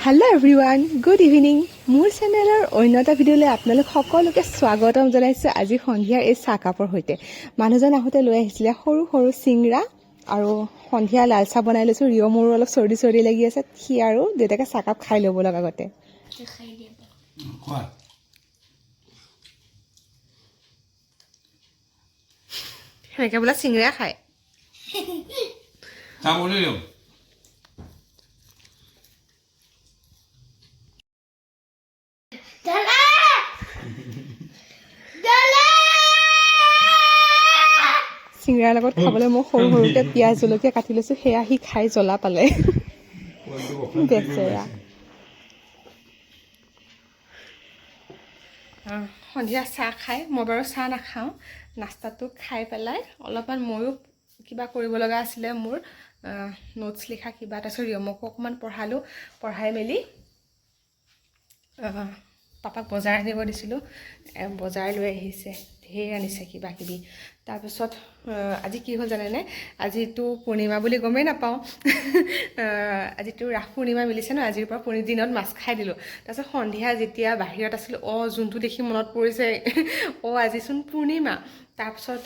Hello' everyone, good evening. মোৰ চেনেলৰ অন্য এটা ভিডিঅ'লৈ আপোনালোক সকলোকে স্বাগতম জনাইছোঁ। আজি সন্ধিয়াৰ এই চাহকাপৰ সৈতে মানুহজন আহোঁতে লৈ আহিছিলে সৰু সৰু চিংৰা আৰু সন্ধিয়া লাল চাহ বনাই লৈছোঁ। ৰিঅ' মোৰো অলপ চৰ্দি লাগি আছে, সি আৰু দেউতাকে চাহকাপ খাই ল'ব লগা আগতে। সেনেকৈ বোলে চিংৰা খায়। চিংৰাৰ লগত খাবলৈ মই সৰু সৰুকৈ পিঁয়াজ জলকীয়া কাটি লৈছোঁ, সেয়া সি খাই জ্বলা পালে। বেচেৰা। সন্ধিয়া চাহ খাই, মই বাৰু চাহ নাখাওঁ, নাস্তাটো খাই পেলাই অলপমান ময়ো কিবা কৰিব লগা আছিলে মোৰ নোটছ লিখা কিবা, তাৰপিছত ৰিয়মকো অকণমান পঢ়ালোঁ। পঢ়াই মেলি পাপাক বজাৰ আনিব দিছিলোঁ, বজাৰ লৈ আহিছে, ঢেৰ আনিছে কিবা কিবি। তাৰপিছত আজি কি হ'ল জানেনে, আজিতো পূৰ্ণিমা বুলি গমেই নাপাওঁ। আজিতো ৰাস পূৰ্ণিমা মিলিছে ন, আজিৰ পৰা দিনত মাছ খাই দিলোঁ। তাৰপিছত সন্ধিয়া যেতিয়া বাহিৰত আছিলোঁ, যোনটো দেখি মনত পৰিছে, আজিচোন পূৰ্ণিমা। তাৰপিছত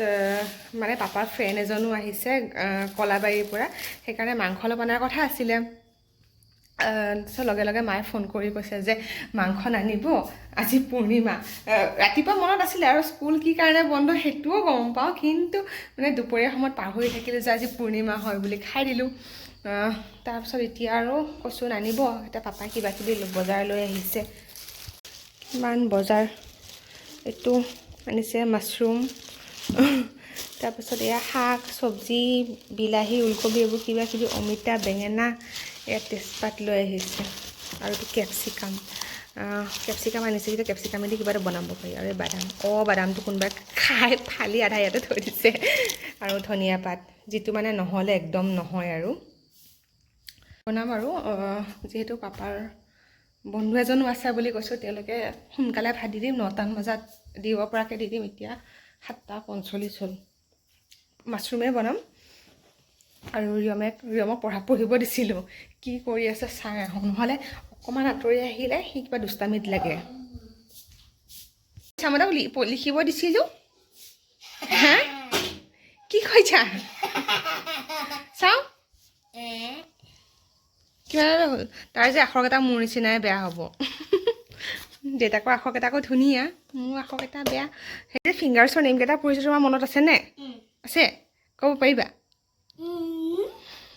মানে পাপাৰ ফ্ৰেণ্ড এজনো আহিছে কলাবাৰীৰ পৰা, সেইকাৰণে মাংস অলপ অনাৰ কথা আছিলে। তাৰপিছত লগে লগে মায়ে ফোন কৰি কৈছে যে মাংস নানিব, আজি পূৰ্ণিমা। ৰাতিপুৱা মনত আছিলে আৰু স্কুল কি কাৰণে বন্ধ সেইটোও গম পাওঁ, কিন্তু মানে দুপৰীয়া সময়ত পাহৰি থাকিলোঁ যে আজি পূৰ্ণিমা হয় বুলি, খাই দিলোঁ। তাৰপিছত এতিয়া আৰু কৈছোঁ নানিব, এতিয়া পাপাই কিবা কিবি বজাৰ লৈ আহিছে। কিমান বজাৰ, এইটো আনিছে মাছৰুম, তাৰপিছত এয়া শাক চব্জি, বিলাহী ওলকবি এইবোৰ কিবা কিবি, অমিতা বেঙেনা, এয়া তেজপাত লৈ আহিছে, আৰু এইটো কেপচিকাম আনিছে। যেতিয়া কেপচিকামেদি কিবা এটা বনাব পাৰি। আৰু এই বাদাম, বাদামটো কোনোবাই খাই ফালি আধা ইয়াতে থৈ দিছে। আৰু ধনিয়া পাত, যিটো মানে নহ'লে একদম নহয় আৰু বনাম। আৰু যিহেতু পাপাৰ বন্ধু এজনো আছে বুলি কৈছোঁ, তেওঁলোকে সোনকালে ভাত দি দিম, 9টামান বজাত দিব পৰাকৈ দি দিম। এতিয়া 7:45 হ'ল। মাছৰুমেই বনাম। আৰু ৰিয়মক পঢ়িব দিছিলোঁ, কি কৰি আছে চাই আহোঁ, নহ'লে অকণমান আঁতৰি আহিলে সি কিবা দুষ্টামিত লাগে। চামদা লিখিব দিছিলোঁ, হা কি কৈছা চাওঁ, কিমান হ'ল তাৰ যে আখৰকেইটা মোৰ নিচিনাই বেয়া হ'ব। দেউতাকৰ আখৰকেইটাকো ধুনীয়া, মোৰ আখৰকেইটা বেয়া। সেই ফিংগাৰ্ছৰ নেমকেইটা পঢ়িছোঁ, তোমাৰ মনত আছেনে? আছে, ক'ব পাৰিবা?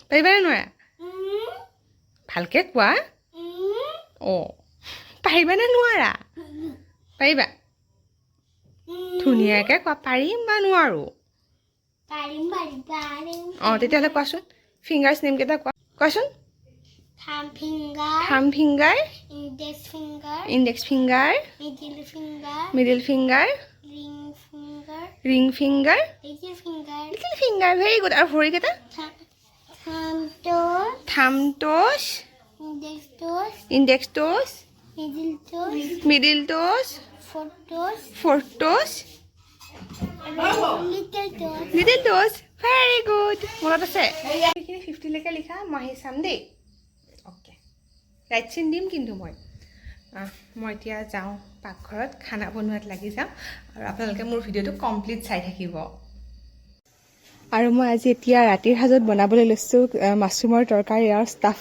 পাৰিবানে নোৱাৰা? ভালকৈ কোৱা। পাৰিবানে নোৱাৰা? পাৰিবা, ধুনীয়াকৈ কোৱা। পাৰিম বা নোৱাৰোঁ? তেতিয়াহ'লে কোৱাচোন, ফিংগাৰ্ছ নেমকেইটা কোৱাচোন। Thumb finger, index finger, middle finger, ring finger, little finger. Very good. আৰু ভৰিকেইটা? Thumb toes, index toes, middle toes, fourth toes, little toes. Very good, মনত আছে? এইখিনি 50লৈকে লিখা, মই আহি চাম দেই। অ'কে, ৰাইট চিন দিম কিন্তু মই এতিয়া যাওঁ পাকঘৰত, খানা বনোৱাত লাগি যাম, আৰু আপোনালোকে মোৰ ভিডিঅ'টো কমপ্লিট চাই থাকিব। আৰু মই আজি এতিয়া ৰাতিৰ সাজত বনাবলৈ লৈছোঁ মাছৰুমৰ তৰকাৰী আৰু ষ্টাফ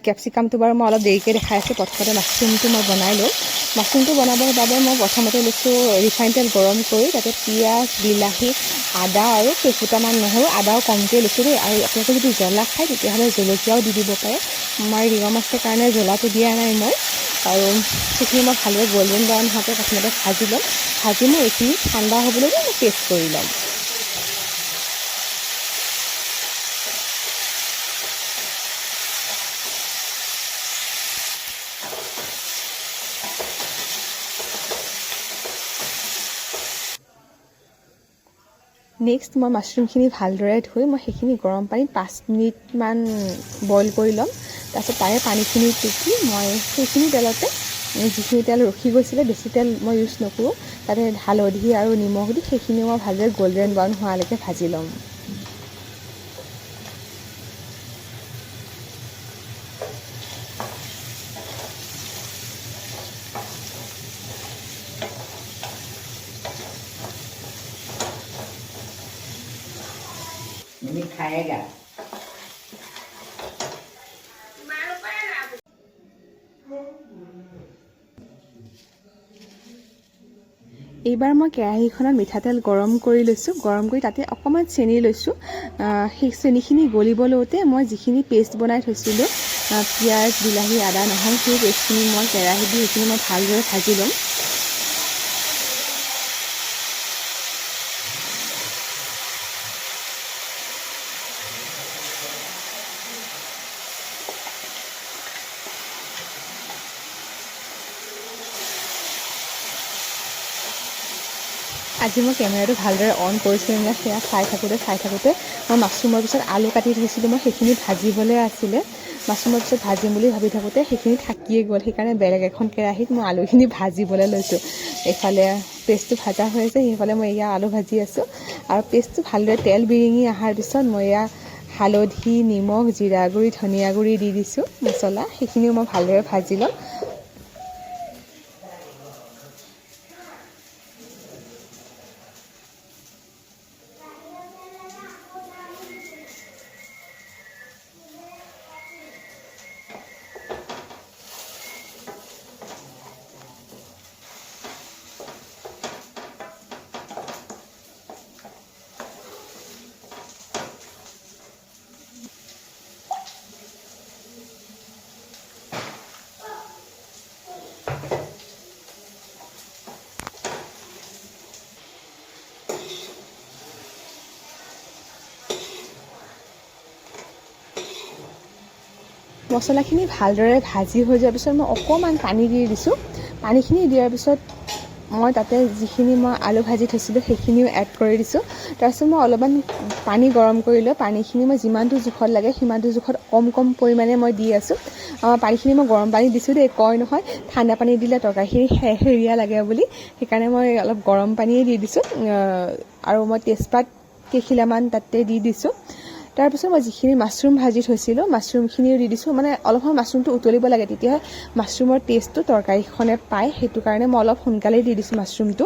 কেপচিকামটো বাৰু মই অলপ দেৰিকৈ দেখাই আছোঁ। প্ৰথমতে মাছৰুমটো মই বনাই লওঁ। মাছৰুমটো বনাবৰ বাবে মই প্ৰথমতে লৈছোঁ ৰিফাইন তেল গৰম কৰি, তাতে পিঁয়াজ, বিলাহী, আদা আৰু কেইফুটামান নহৰু, আদাও কমকৈ লৈছোঁ দেই। আৰু আপোনালোকে যদি জ্বলা খায় তেতিয়াহ'লে জলকীয়াও দি দিব পাৰে। আমাৰ ৰিয়ম আছে কাৰণে জ্বলাটো দিয়া নাই মই। আৰু সেইখিনি মই ভালদৰে গল্ডেন ব্ৰাউন হোৱাকৈ প্ৰথমতে ভাজি ল'ম। ভাজি মই এইখিনি ঠাণ্ডা হ'বলৈ মই পেষ্ট কৰি ল'ম। নেক্সট মই মাছৰুমখিনি ভালদৰে ধুই মই সেইখিনি গৰম পানীত 5 মিনিটমান বইল কৰি ল'ম। তাৰপিছত তাৰে পানীখিনি টুকি মই সেইখিনি তেলতে, যিখিনি তেল ৰখি গৈছিলে, বেছি তেল মই ইউজ নকৰোঁ, তাতে হালধি আৰু নিমখ দি সেইখিনি মই ভালদৰে গল্ডেন ব্ৰাউন হোৱালৈকে ভাজি ল'ম। खाएगा। এইবাৰ মই কেৰাহীখনত মিঠাতেল গৰম কৰি লৈছোঁ। গৰম কৰি তাতে অকণমান চেনি লৈছোঁ। সেই চেনিখিনি গলিব লওঁতে মই যিখিনি পেষ্ট বনাই থৈছিলোঁ, পিঁয়াজ, বিলাহী, আদা, নহৰু, সেই পেষ্টখিনি মই কেৰাহীত দি সেইখিনি মই ভালদৰে ভাজি ল'ম। আজি মই কেমেৰাটো ভালদৰে অন কৰিছিলোঁ নে সেয়া চাই থাকোঁতে মই মাছৰুমৰ পিছত আলু কাটি থৈছিলোঁ, মই সেইখিনি ভাজিবলৈ আছিলে। মাছৰুমৰ পিছত ভাজিম বুলি ভাবি থাকোঁতে সেইখিনি থাকিয়ে গ'ল। সেইকাৰণে বেলেগ এখন কেৰাহীত মই আলুখিনি ভাজিবলৈ লৈছোঁ। এইফালে পেষ্টটো ভাজা হৈ আছে, সেইফালে মই এয়া আলু ভাজি আছোঁ। আৰু পেষ্টটো ভালদৰে তেল বিৰিঙি অহাৰ পিছত মই এয়া হালধি, নিমখ, জিৰা গুড়ি, ধনিয়া গুড়ি দি দিছোঁ মছলা। সেইখিনিও মই ভালদৰে ভাজি ল'ম। মছলাখিনি ভালদৰে ভাজি হৈ যোৱাৰ পিছত মই অকণমান পানী দি দিছোঁ। পানীখিনি দিয়াৰ পিছত মই তাতে যিখিনি মই আলু ভাজি থৈছিলোঁ সেইখিনিও এড কৰি দিছোঁ। তাৰপিছত মই অলপমান পানী গৰম কৰি লৈ পানীখিনি মই যিমানটো জোখত লাগে সিমানটো জোখত কম পৰিমাণে মই দি আছোঁ। পানীখিনি মই গৰম পানী দিছোঁ দেই, কয় নহয় ঠাণ্ডা পানী দিলে তৰকাৰীখিনি হেৰিয়া লাগে বুলি। সেইকাৰণে মই অলপ গৰম পানীয়ে দি দিছোঁ। আৰু মই তেজপাত কেইখিলামান তাতে দি দিছোঁ। তাৰপিছত মই যিখিনি মাছৰুম ভাজি থৈছিলোঁ মাছৰুমখিনিও দি দিছোঁ। মানে অলপ সময় মাছৰুমটো উতলিব লাগে, তেতিয়াহে মাছৰুমৰ টেষ্টটো তৰকাৰীখনে পায়। সেইটো কাৰণে মই অলপ সোনকালেই দি দিছোঁ মাছৰুমটো।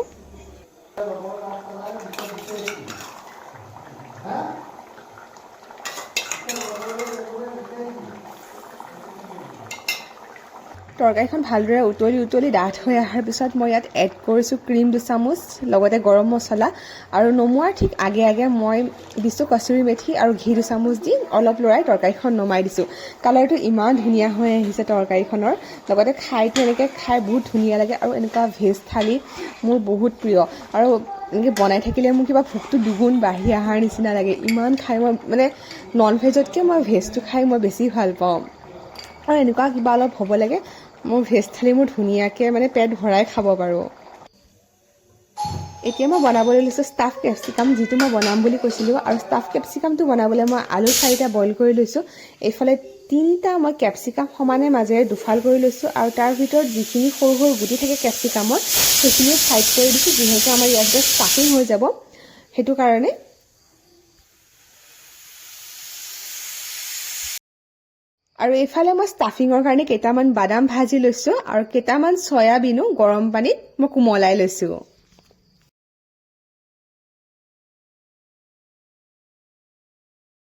তৰকাৰীখন ভালদৰে উতলি ডাঠ হৈ অহাৰ পিছত মই ইয়াত এড কৰিছোঁ ক্ৰীম 2 চামুচ, লগতে গৰম মছলা। আৰু নমোৱাৰ ঠিক আগে মই দিছোঁ কচুৰি মেথি আৰু ঘি 2 চামুচ দি অলপ লৰাই তৰকাৰীখন নমাই দিছোঁ। কালাৰটো ইমান ধুনীয়া হৈ আহিছে তৰকাৰীখনৰ, লগতে এনেকৈ খাই বহুত ধুনীয়া লাগে। আৰু এনেকুৱা ভেজ থালি মোৰ বহুত প্ৰিয়। আৰু এনেকৈ বনাই থাকিলে মোৰ কিবা ভোকটো দুগুণ বাঢ়ি অহাৰ নিচিনা লাগে। ইমান খাই মই মানে নন ভেজতকৈ মই ভেজটো খাই মই বেছি ভাল পাওঁ। আৰু এনেকুৱা কিবা অলপ হ'ব লাগে, মোৰ ভেজ থালি মোৰ ধুনীয়াকৈ মানে পেট ভৰাই খাব পাৰোঁ। এতিয়া মই বনাবলৈ লৈছোঁ ষ্টাফ কেপচিকাম, যিটো মই বনাম বুলি কৈছিলোঁ। আৰু ষ্টাফ কেপচিকামটো বনাবলৈ মই আলু 4টা বইল কৰি লৈছোঁ। এইফালে 3টা মই কেপচিকাম সমানে মাজেৰে দুফাল কৰি লৈছোঁ। আৰু তাৰ ভিতৰত যিখিনি সৰু গুটি থাকে কেপচিকামৰ সেইখিনিও ছাইড কৰি দিছোঁ, যিহেতু আমাৰ ইয়াত ষ্টাফিং হৈ যাব সেইটো কাৰণে। আৰু এইফালে মই ষ্টাফিঙৰ কাৰণে কেইটামান বাদাম ভাজি লৈছোঁ আৰু কেইটামান চয়াবিনো গৰম পানীত মই কোমলাই লৈছোঁ।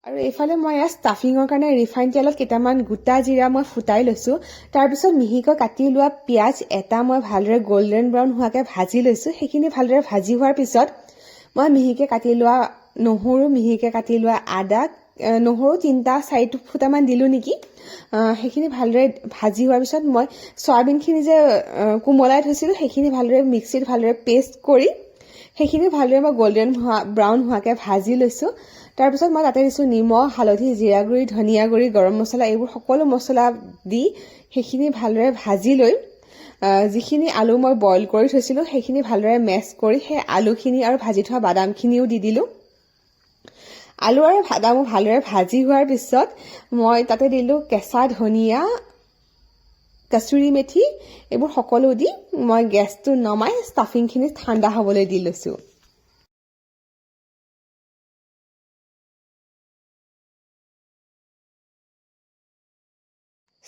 আৰু এইফালে মই ইয়াত ষ্টাফিঙৰ কাৰণে ৰিফাইন তেলত কেইটামান গোটা জিৰা মই ফুটাই লৈছোঁ। তাৰপিছত মিহিকৈ কাটি লোৱা পিঁয়াজ এটা মই ভালদৰে গল্ডেন ব্ৰাউন হোৱাকৈ ভাজি লৈছোঁ। সেইখিনি ভালদৰে ভাজি হোৱাৰ পিছত মই মিহিকৈ কাটি লোৱা নহৰু, মিহিকৈ কাটি লোৱা আদা, নহৰু 3-4 ফুটামান দিলোঁ নেকি। সেইখিনি ভালদৰে ভাজি হোৱাৰ পিছত মই চয়াবিনখিনি যে কোমলাই থৈছিলোঁ সেইখিনি ভালদৰে মিক্সিত ভালদৰে পেষ্ট কৰি সেইখিনি ভালদৰে মই গল্ডেন ব্ৰাউন হোৱাকৈ ভাজি লৈছোঁ। তাৰপিছত মই তাতে দিছোঁ নিমখ, হালধি, জিৰা গুড়ি, ধনিয়া গুড়ি, গৰম মছলা, এইবোৰ সকলো মছলা দি সেইখিনি ভালদৰে ভাজি লৈ যিখিনি আলু মই বইল কৰি থৈছিলোঁ সেইখিনি ভালদৰে মেছ কৰি সেই আলুখিনি আৰু ভাজি থোৱা বাদামখিনিও দি দিলোঁ। আলু আৰু বাদাম ভালদৰে ভাজি হোৱাৰ পিছত মই তাতে দিলোঁ কেঁচা ধনিয়া, কচুৰি মেথি, এইবোৰ সকলো দি মই গেছটো নমাই ষ্টাফিংখিনি ঠাণ্ডা হ'বলৈ দি লৈছোঁ।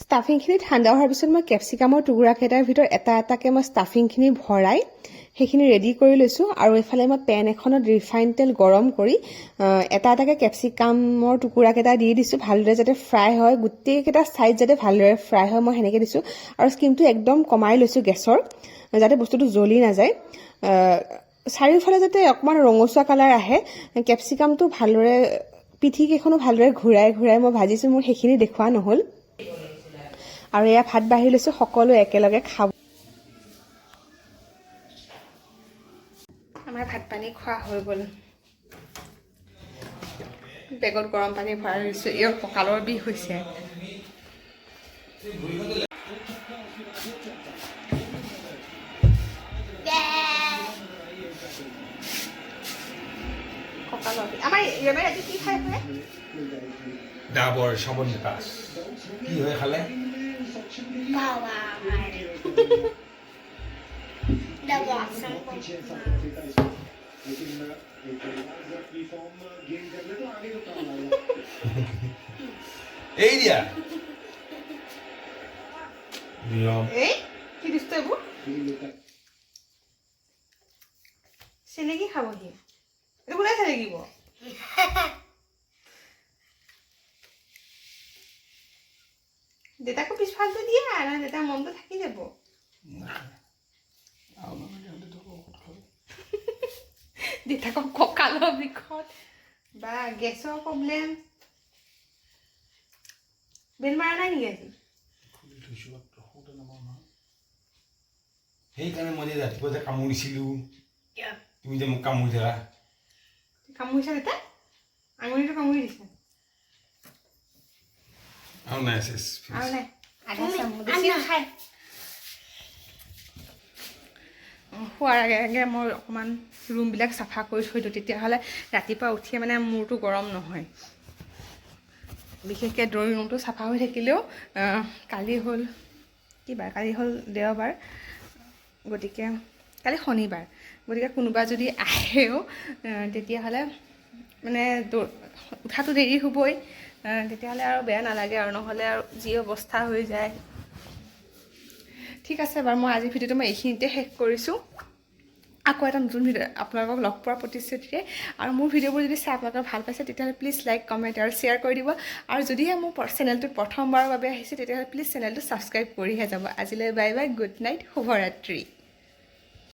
ষ্টাফিংখিনি ঠাণ্ডা হোৱাৰ পিছত মই কেপচিকামৰ টুকুৰাকেইটাৰ ভিতৰত এটাকৈ মই ষ্টাফিংখিনি ভৰাই সেইখিনি ৰেডি কৰি লৈছোঁ আৰু এইফালে মই পেন এখনত ৰিফাইন তেল গৰম কৰি এটা এটাকৈ কেপচিকামৰ টুকুৰাকেইটা দি দিছোঁ ভালদৰে যাতে ফ্ৰাই হয়, গোটেইকেইটা ছাইড যাতে ভালদৰে ফ্ৰাই হয় মই সেনেকৈ দিছোঁ। আৰু স্কিমটো একদম কমাই লৈছোঁ গেছৰ যাতে বস্তুটো জ্বলি নাযায়। চাৰিওফালে যাতে অকণমান ৰঙচুৱা কালাৰ আহে, কেপচিকামটো ভালদৰে পিঠিকেইখনো ভালদৰে ঘূৰাই ঘূৰাই মই ভাজিছোঁ, মোৰ সেইখিনি দেখুওৱা নহ'ল। আৰু এয়া ভাত বাঢ়ি লৈছোঁ, সকলো একেলগে খাব। আমাৰ ভাত পানী খোৱা হৈ গ'ল। বেগত গৰম পানী ভৰাই লৈছোঁ, ইয়াৰ কঁকালৰ বিষ হৈছে। আমাৰ ইয়াৰ আজি কি খাই হয়? ডাবৰ চ্যৱনপ্ৰাচ কি হয় খালে? এই দিয়া কি দিষ্ট এইবোৰ চেনেকি খাবহি এইটো কোনে চেনেকিব? দেউতাকো পিছফালটো দিয়া না, দেউতাৰ মনটো থাকি যাব। দেউতাকক কঁকালৰ বিষত বা গেছৰ প্ৰব্লেম। বেল মাৰা নাই নেকি আজি? সেইকাৰণে মই যে ৰাতিপুৱা যে কামুৰিছিলোঁ, তুমি যে মোক কামুৰি দিলা। কামুৰিছা দেউতা? আঙুলিটো কামুৰি দিছা? আৰু নাই শেষ। আৰু নাই আধা চামুচ বেছি নাখায়। শোৱাৰ আগে আগে মই অকণমান ৰুমবিলাক চাফা কৰি থৈ দিওঁ, তেতিয়াহ'লে ৰাতিপুৱা উঠিয়ে মানে মূৰটো গৰম নহয়। বিশেষকৈ ড্ৰয়িং ৰুমটো চাফা হৈ থাকিলেও কালি হ'ল কি বাৰ? কালি হ'ল দেওবাৰ, গতিকে কালি শনিবাৰ, গতিকে কোনোবা যদি আহেও তেতিয়াহ'লে মানে উঠাটো দেৰি হ'বই, তেতিয়াহ'লে আৰু বেয়া নালাগে আৰু, নহ'লে আৰু যি অৱস্থা হৈ যায়। ঠিক আছে বাৰু, মই আজিৰ ভিডিঅ'টো মই এইখিনিতে শেষ কৰিছোঁ। আকৌ এটা নতুন ভিডিঅ' আপোনালোকক লগ পোৱাৰ প্ৰতিশ্ৰুতিৰে। আৰু মোৰ ভিডিঅ'বোৰ যদি চাই আপোনালোকে ভাল পাইছে তেতিয়াহ'লে প্লিজ লাইক, কমেণ্ট আৰু শ্বেয়াৰ কৰি দিব। আৰু যদিহে মোৰ চেনেলটোত প্ৰথমবাৰৰ বাবে আহিছে তেতিয়াহ'লে প্লিজ চেনেলটো ছাবস্ক্ৰাইব কৰিহে যাব। আজিলৈ বাই বাই, গুড নাইট, শুভৰাত্ৰি।